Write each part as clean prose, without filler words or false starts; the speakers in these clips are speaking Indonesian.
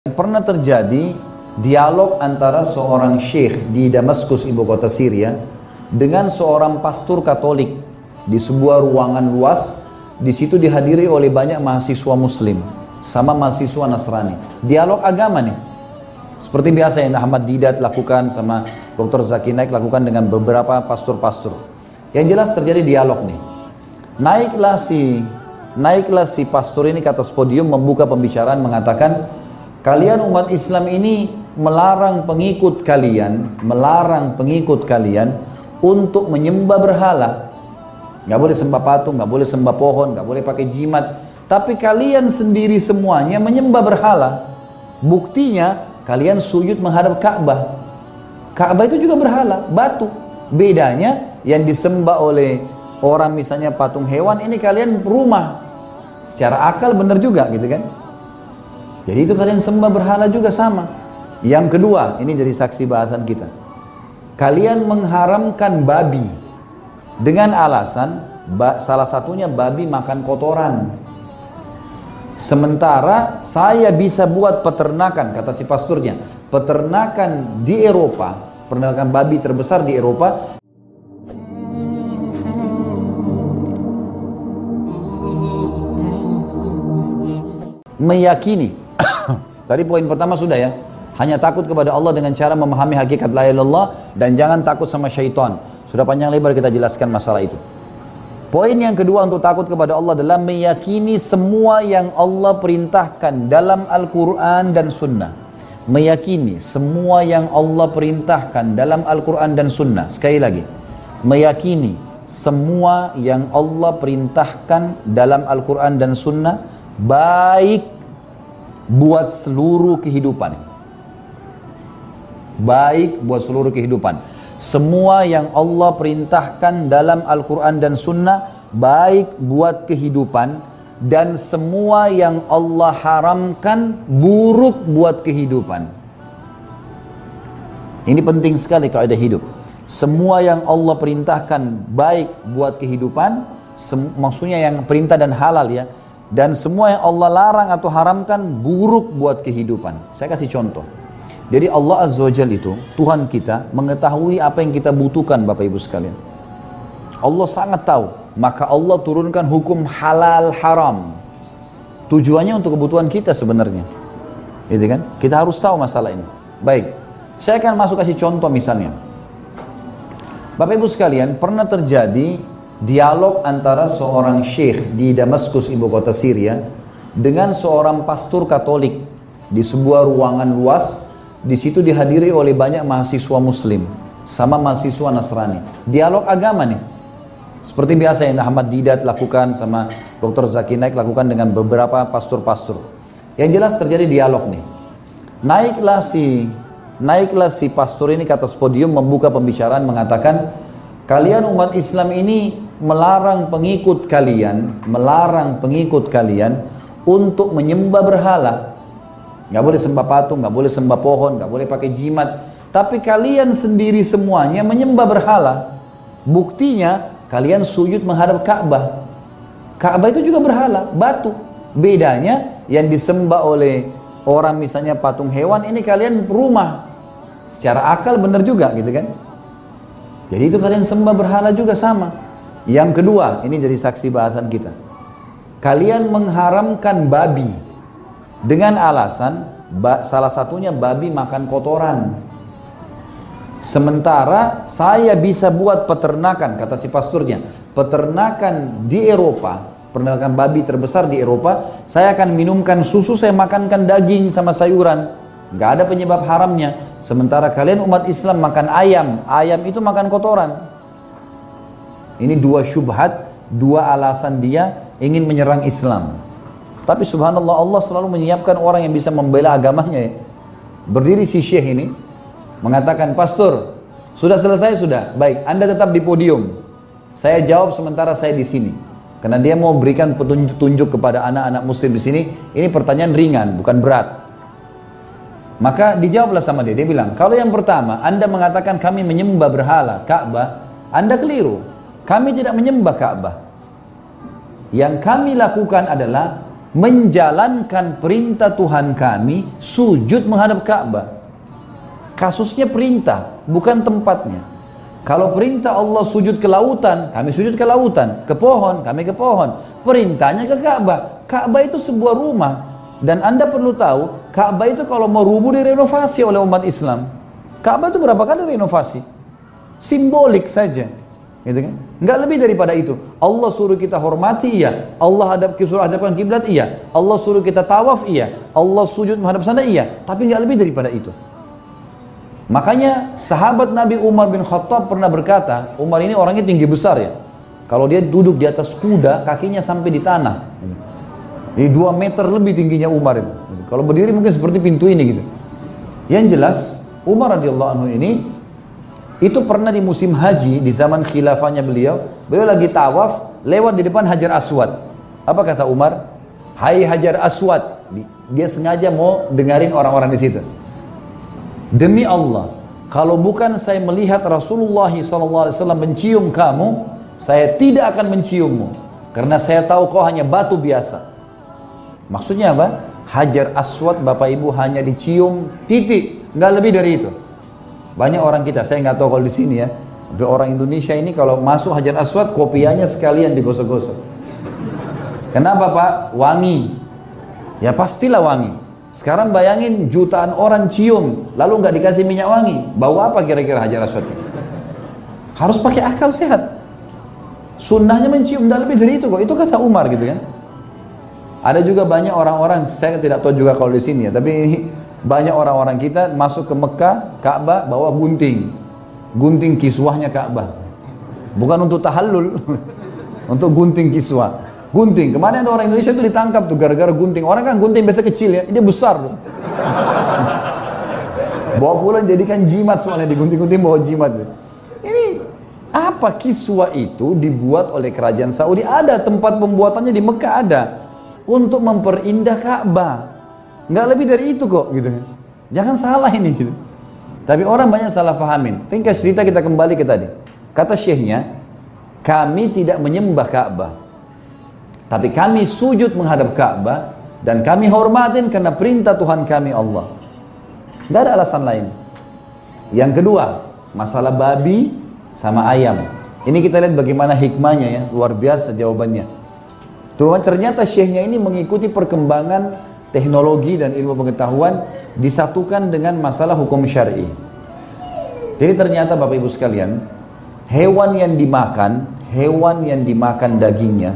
Pernah terjadi dialog antara seorang syekh di Damaskus, ibu kota Syria, dengan seorang pastor Katolik di sebuah ruangan luas. Di situ dihadiri oleh banyak mahasiswa Muslim sama mahasiswa Nasrani. Dialog agama nih, seperti biasa yang Ahmad Didat lakukan sama Dr. Zakir Naik lakukan dengan beberapa pastor-pastor. Yang jelas terjadi dialog nih. Naiklah si pastor ini ke atas podium membuka pembicaraan mengatakan, kalian umat Islam ini melarang pengikut kalian untuk menyembah berhala. Nggak boleh sembah patung, nggak boleh sembah pohon, nggak boleh pakai jimat. Tapi kalian sendiri semuanya menyembah berhala. Buktinya kalian sujud menghadap Ka'bah. Ka'bah itu juga berhala, batu. Bedanya yang disembah oleh orang misalnya patung hewan, ini kalian rumah. Secara akal benar juga gitu kan. Jadi itu kalian sembah berhala juga sama. Yang kedua, ini jadi saksi bahasan kita. Kalian mengharamkan babi dengan alasan salah satunya babi makan kotoran. Sementara saya bisa buat peternakan, kata si pasturnya, peternakan di Eropa, peternakan babi terbesar di Eropa, meyakini tadi poin pertama sudah ya, hanya takut kepada Allah dengan cara memahami hakikat la ilaha illallah dan jangan takut sama syaitan. Sudah panjang lebar kita jelaskan masalah itu. Poin yang kedua untuk takut kepada Allah adalah meyakini semua yang Allah perintahkan dalam Al-Quran dan Sunnah. Meyakini semua yang Allah perintahkan dalam Al-Quran dan Sunnah. Sekali lagi, meyakini semua yang Allah perintahkan dalam Al-Quran dan Sunnah, baik buat seluruh kehidupan. Baik buat seluruh kehidupan. Semua yang Allah perintahkan dalam Al-Quran dan Sunnah baik buat kehidupan, dan semua yang Allah haramkan buruk buat kehidupan. Ini penting sekali kaidah hidup. Semua yang Allah perintahkan baik buat kehidupan, maksudnya yang perintah dan halal ya, dan semua yang Allah larang atau haramkan buruk buat kehidupan. Saya kasih contoh. Jadi Allah Azza wa Jalla itu, Tuhan kita, mengetahui apa yang kita butuhkan Bapak Ibu sekalian. Allah sangat tahu, maka Allah turunkan hukum halal haram. Tujuannya untuk kebutuhan kita sebenarnya. Gitu kan? Kita harus tahu masalah ini. Baik, saya akan masuk kasih contoh misalnya. Bapak Ibu sekalian, pernah terjadi dialog antara seorang syekh di Damaskus, ibu kota Syria, dengan seorang pastor Katolik di sebuah ruangan luas. Di situ dihadiri oleh banyak mahasiswa Muslim sama mahasiswa Nasrani. Dialog agama nih, seperti biasa yang Ahmad Didat lakukan sama Dr. Zakir Naik lakukan dengan beberapa pastor-pastor. Yang jelas terjadi dialog nih. Naiklah si pastor ini ke atas podium membuka pembicaraan mengatakan, kalian umat Islam ini melarang pengikut kalian untuk menyembah berhala. Nggak boleh sembah patung, nggak boleh sembah pohon, nggak boleh pakai jimat. Tapi kalian sendiri semuanya menyembah berhala. Buktinya kalian sujud menghadap Ka'bah. Ka'bah itu juga berhala, batu. Bedanya yang disembah oleh orang misalnya patung hewan, ini kalian rumah. Secara akal benar juga gitu kan. Jadi itu kalian sembah berhala juga sama. Yang kedua, ini jadi saksi bahasan kita. Kalian mengharamkan babi dengan alasan salah satunya babi makan kotoran. Sementara saya bisa buat peternakan, kata si pasturnya, peternakan di Eropa, peternakan babi terbesar di Eropa. Saya akan minumkan susu, saya makankan daging sama sayuran, nggak ada penyebab haramnya. Sementara kalian umat Islam makan ayam, ayam itu makan kotoran. Ini dua syubhat, dua alasan dia ingin menyerang Islam. Tapi subhanallah, Allah selalu menyiapkan orang yang bisa membela agamanya ya. Berdiri si syekh ini mengatakan, pastor, sudah selesai sudah, baik, Anda tetap di podium, saya jawab sementara saya di sini. Karena dia mau berikan petunjuk kepada anak-anak muslim di sini. Ini pertanyaan ringan, bukan berat. Maka dijawablah sama dia. Dia bilang, kalau yang pertama Anda mengatakan kami menyembah berhala Ka'bah, Anda keliru. Kami tidak menyembah Ka'bah. Yang kami lakukan adalah menjalankan perintah Tuhan kami sujud menghadap Ka'bah. Kasusnya perintah, bukan tempatnya. Kalau perintah Allah sujud ke lautan, kami sujud ke lautan, ke pohon, kami ke pohon. Perintahnya ke Ka'bah. Ka'bah itu sebuah rumah. Dan Anda perlu tahu, Ka'bah itu kalau mau rubuh direnovasi oleh umat Islam. Ka'bah itu berapa kali renovasi? Simbolik saja. Gitu kan? Nggak lebih daripada itu. Allah suruh kita hormati, iya. Allah suruh hadapkan kiblat, iya. Allah suruh kita tawaf, iya. Allah sujud menghadap sana, iya. Tapi nggak lebih daripada itu. Makanya sahabat Nabi Umar bin Khattab pernah berkata, Umar ini orangnya tinggi besar ya. Kalau dia duduk di atas kuda, kakinya sampai di tanah. Jadi 2 meter lebih tingginya Umar itu. Kalau berdiri mungkin seperti pintu ini gitu. Yang jelas, Umar radhiyallahu anhu ini itu pernah di musim haji di zaman khilafahnya beliau lagi tawaf lewat di depan Hajar Aswad. Apa kata Umar? Hai Hajar Aswad. Dia sengaja mau dengarin orang-orang di situ. Demi Allah, kalau bukan saya melihat Rasulullah SAW mencium kamu, saya tidak akan menciummu. Karena saya tahu kau hanya batu biasa. Maksudnya apa? Hajar Aswad Bapak Ibu hanya dicium titik, nggak lebih dari itu. Banyak orang kita, saya nggak tahu kalau di sini ya, tapi orang Indonesia ini kalau masuk Hajar Aswad, kopiahnya sekalian digosok-gosok. Kenapa Pak? Wangi. Ya pastilah wangi. Sekarang bayangin jutaan orang cium, lalu nggak dikasih minyak wangi, bau apa kira-kira Hajar Aswad? Harus pakai akal sehat. Sunnahnya mencium, nggak lebih dari itu kok. Itu kata Umar gitu kan. Ada juga banyak orang-orang, saya tidak tahu juga kalau di sini ya, tapi banyak orang-orang kita masuk ke Mekah, Ka'bah bawa gunting, gunting kiswahnya Ka'bah. Bukan untuk tahallul, untuk gunting kiswah. Gunting, kemarin ada orang Indonesia itu ditangkap tuh gara-gara gunting. Orang kan gunting biasa kecil ya, dia besar tuh. Bawa pulang jadikan jimat soalnya, digunting-gunting bawa jimat tuh. Ini apa kiswah itu dibuat oleh kerajaan Saudi? Ada tempat pembuatannya di Mekah ada. Untuk memperindah Ka'bah. Nggak lebih dari itu kok gitu. Jangan salah ini gitu. Tapi orang banyak salah pahamin. Ringkas cerita kita kembali ke tadi. Kata syekhnya, kami tidak menyembah Ka'bah. Tapi kami sujud menghadap Ka'bah dan kami hormatin karena perintah Tuhan kami Allah. Tidak ada alasan lain. Yang kedua, masalah babi sama ayam. Ini kita lihat bagaimana hikmahnya ya, luar biasa jawabannya. Ternyata syekhnya ini mengikuti perkembangan teknologi dan ilmu pengetahuan disatukan dengan masalah hukum syar'i. Jadi ternyata Bapak Ibu sekalian, hewan yang dimakan dagingnya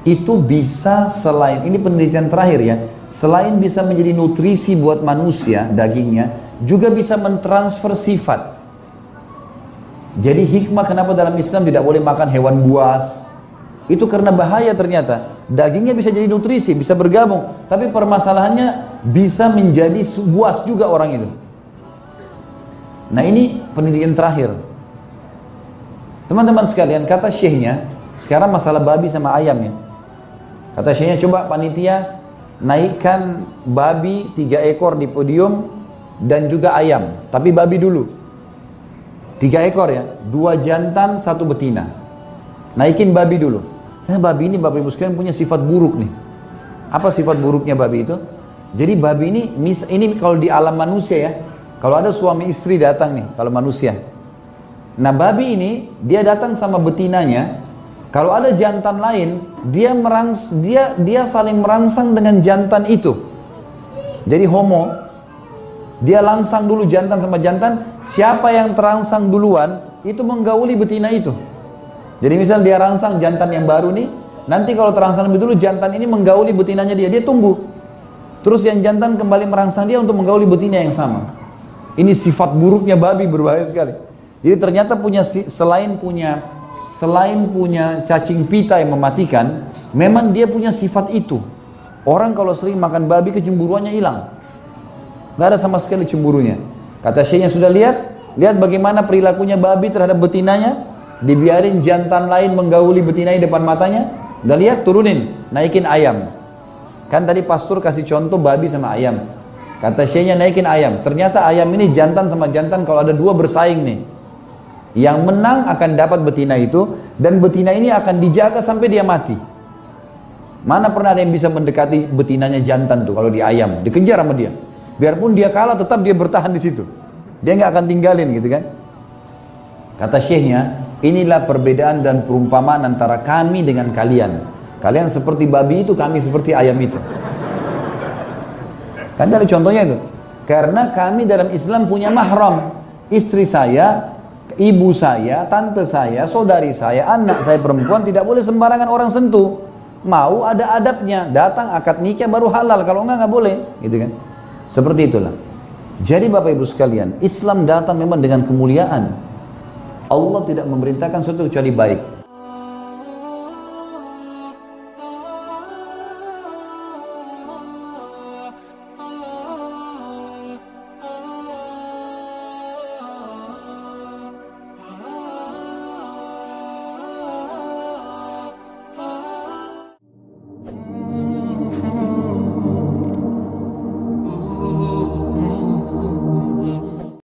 itu bisa selain, ini penelitian terakhir ya, selain bisa menjadi nutrisi buat manusia dagingnya, juga bisa mentransfer sifat. Jadi hikmah kenapa dalam Islam tidak boleh makan hewan buas, itu karena bahaya ternyata. Dagingnya bisa jadi nutrisi, bisa bergabung, tapi permasalahannya bisa menjadi buas juga orang itu. Nah ini penelitian terakhir. Teman-teman sekalian, kata syekhnya, sekarang masalah babi sama ayam ya. Kata syekhnya, coba panitia naikkan babi 3 ekor di podium dan juga ayam, tapi babi dulu 3 ekor ya, 2 jantan 1 betina. Naikin babi dulu. Nah babi ini Bapak Ibu sekalian punya sifat buruk nih. Apa sifat buruknya babi itu? Jadi babi ini kalau di alam manusia ya, kalau ada suami istri datang nih, kalau manusia. Nah babi ini dia datang sama betinanya. Kalau ada jantan lain, dia saling merangsang dengan jantan itu. Jadi homo, dia langsang dulu jantan sama jantan. Siapa yang terangsang duluan, itu menggauli betina itu. Jadi misal dia rangsang jantan yang baru nih, nanti kalau terangsang lebih dulu, jantan ini menggauli betinanya dia tunggu. Terus yang jantan kembali merangsang dia untuk menggauli betina yang sama. Ini sifat buruknya babi, berbahaya sekali. Jadi ternyata selain punya cacing pita yang mematikan, memang dia punya sifat itu. Orang kalau sering makan babi, kecemburuannya hilang. Gak ada sama sekali cemburunya. Kata syekhnya, sudah lihat bagaimana perilakunya babi terhadap betinanya. Dibiarin jantan lain menggauli betinanya depan matanya. Udah lihat, turunin, naikin ayam. Kan tadi pastor kasih contoh babi sama ayam. Kata syekhnya, naikin ayam. Ternyata ayam ini jantan sama jantan kalau ada 2 bersaing nih. Yang menang akan dapat betina itu, dan betina ini akan dijaga sampai dia mati. Mana pernah ada yang bisa mendekati betinanya jantan tuh kalau di ayam, dikejar sama dia. Biarpun dia kalah tetap dia bertahan di situ. Dia nggak akan tinggalin gitu kan. Kata syekhnya, inilah perbedaan dan perumpamaan antara kami dengan kalian. Kalian seperti babi itu, kami seperti ayam itu. Kan ada contohnya itu. Karena kami dalam Islam punya mahram. Istri saya, ibu saya, tante saya, saudari saya, anak saya perempuan tidak boleh sembarangan orang sentuh. Mau ada adabnya, datang akad nikah baru halal, kalau nggak boleh, gitu kan? Seperti itulah. Jadi Bapak Ibu sekalian, Islam datang memang dengan kemuliaan. Allah tidak memerintahkan sesuatu kecuali baik.